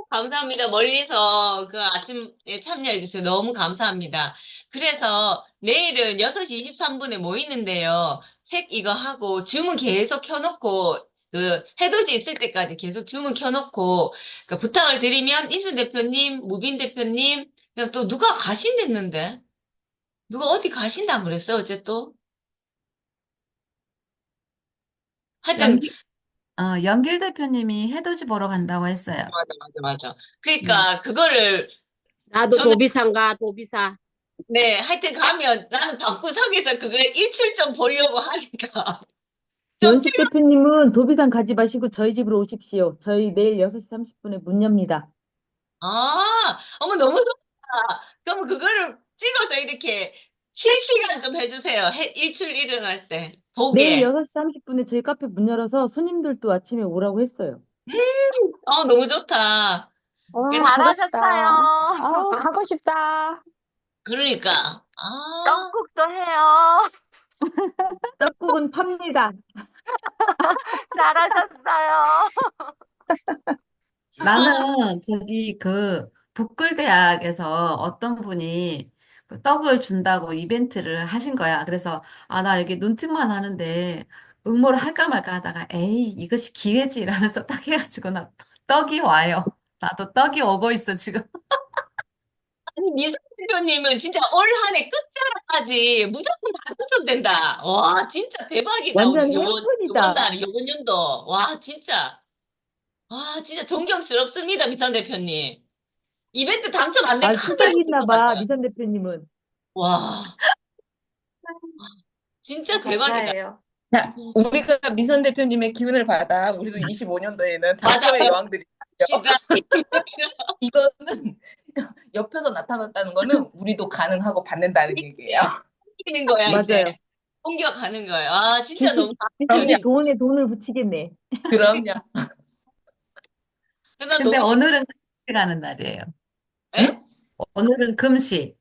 감사합니다. 멀리서 그 아침에 참여해주셔서 너무 감사합니다. 그래서 내일은 6시 23분에 모이는데요. 책 이거 하고 주문 계속 켜놓고 그 해돋이 있을 때까지 계속 주문 켜놓고 그 부탁을 드리면 이수 대표님, 무빈 대표님, 그냥 또 누가 가신댔는데? 누가 어디 가신다 그랬어, 어제 또? 하여튼, 연길 대표님이 해돋이 보러 간다고 했어요. 맞아. 네. 그러니까 그거를 나도 저는 도비사인가, 도비사. 네, 하여튼 가면 나는 방구석에서 그걸 일출 좀 보려고 하니까. 좀 연습 대표님은 도비당 가지 마시고 저희 집으로 오십시오. 저희 내일 6시 30분에 문 엽니다. 어머, 너무 좋다. 그럼 그거를 찍어서 이렇게 실시간 좀 해주세요. 일출 일어날 때. 내일 보게. 6시 30분에 저희 카페 문 열어서 손님들도 아침에 오라고 했어요. 너무 좋다. 가고 싶다. 가고 싶다. 그러니까. 떡국도 해요. 떡국은 팝니다. 잘하셨어요. 나는 북글대학에서 어떤 분이 그 떡을 준다고 이벤트를 하신 거야. 그래서 나 여기 눈팅만 하는데 응모를 할까 말까 하다가 에이, 이것이 기회지 이러면서 딱 해가지고 떡이 와요. 나도 떡이 오고 있어, 지금. 아니, 미선 대표님은 진짜 올 한 해 끝자락까지 무조건 다 당첨된다. 와, 진짜 대박이다. 완전 요번 행운이다. 달, 요번 연도. 와, 진짜. 아, 진짜 존경스럽습니다, 미선 대표님. 이벤트 당첨 안 된 아, 거 한 개도 실력이 없을 있나 것 봐, 같아요. 미선 대표님은. 와, 진짜 대박이다. 감사해요. 자, 음, 우리가 미선 대표님의 기운을 받아 우리도 25년도에는 당첨의 맞아요. 여왕들이 시간. 이거는 옆에서 나타났다는 거는 우리도 가능하고 받는다는 얘기예요. 옮기는 거야, 맞아요. 이제. 옮겨가는 거예요. 아, 진짜 진짜, 너무 진짜 그럼요. 우리 돈에 돈을 붙이겠네. 그럼요. 나 근데 너무 오늘은 금식이라는 날이에요. 에? 응? 오늘은 금식.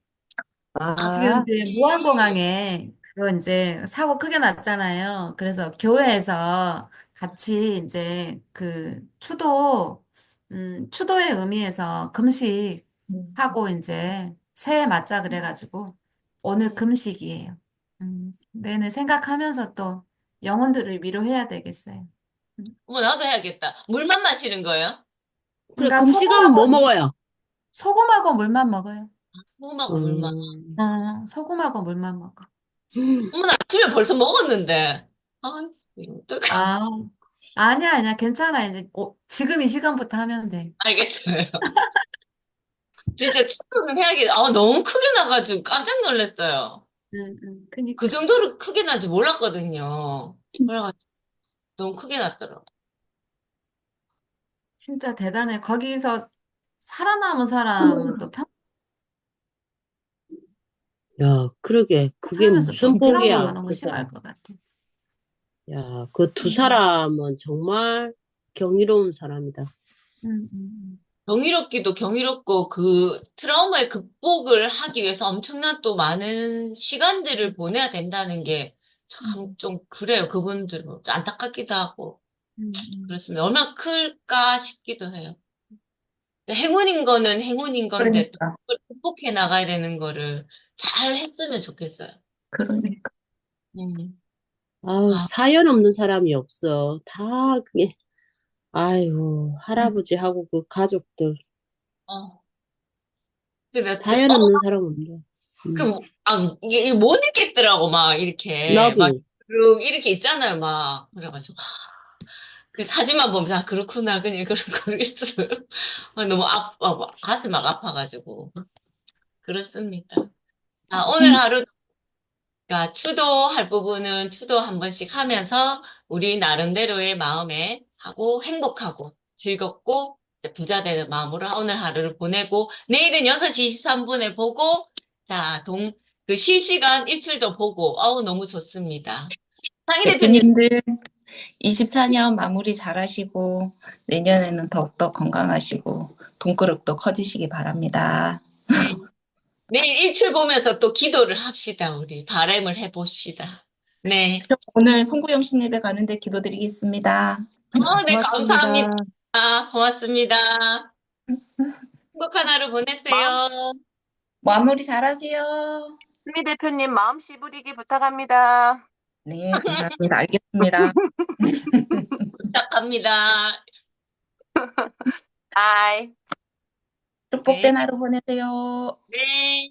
지금 아, 이제 무안공항에 그거 이제 사고 크게 났잖아요. 그래서 교회에서 같이 이제 그 추도의 의미에서 금식하고 이제 새해 맞자 그래가지고 오늘 금식이에요. 내내 생각하면서 또 영혼들을 위로해야 되겠어요. 어머, 나도 해야겠다. 물만 마시는 거예요? 그래, 그러니까 금식하면 뭐 먹어요? 소금하고 물만 먹어요. 소금하고 물만. 음. 소금하고 물만 먹어. 어머, 나 아침에 벌써 먹었는데. 아, 이거 어떡하- 아, 아니야, 괜찮아. 이제, 지금 이 시간부터 하면 돼. 알겠어요. 진짜 추천은 해야겠다. 아, 너무 크게 나가지고 깜짝 놀랐어요. 그 그니까. 정도로 크게 난지 몰랐거든요. 그래가지고 너무 크게 났더라고. 진짜 대단해. 거기서 살아남은 사람은 또 야, 그러게. 그게 살면서 또 무슨 트라우마가 복이야. 너무 그죠? 심할 것 같아. 야, 그 두 음, 사람은 정말 경이로운 사람이다. 음. 경이롭기도 경이롭고 그 트라우마의 극복을 하기 위해서 엄청난 또 많은 시간들을 보내야 된다는 게 참 좀 그래요. 그분들은 좀 안타깝기도 하고 그렇습니다. 얼마나 클까 싶기도 해요. 행운인 거는 행운인 건데 또 그러니까. 그걸 극복해 나가야 되는 거를 잘 했으면 좋겠어요. 그러니까. 음. 아우, 아, 사연 없는 사람이 없어. 다 그게, 아이고, 음. 할아버지하고 그 가족들. 어. 근데 나 사연 없는 사람 없네. 이게 못 읽겠더라고, 막, 이렇게. 막, 나도. 이렇게 있잖아요, 막. 그래가지고, 그 사진만 보면서, 아, 그렇구나, 그냥 그런 거겠어요. 너무 가슴 막 아파가지고. 그렇습니다. 아, 오늘 하루, 그러니까 추도할 부분은 추도 한 번씩 하면서, 우리 나름대로의 마음에 하고, 행복하고, 즐겁고, 이제 부자 되는 마음으로 오늘 하루를 보내고, 내일은 6시 23분에 보고, 자, 그 실시간 일출도 보고, 아우, 너무 좋습니다. 상희 대표님, 대표님들 24년 마무리 잘하시고 내년에는 더욱더 건강하시고 돈그릇도 커지시기 바랍니다. 네. 내일 일출 보면서 또 기도를 합시다, 우리. 바람을 해봅시다. 네. 오늘 송구영신 예배 가는데 기도드리겠습니다. 네, 감사합니다. 고맙습니다. 고맙습니다. 행복한 하루 보내세요. 마무리 잘하세요. 수미 대표님 마음 씨부리기 부탁합니다. 네, 감사합니다. 알겠습니다. 부탁합니다. 아이. 축복된 네. 하루 보내세요. 네.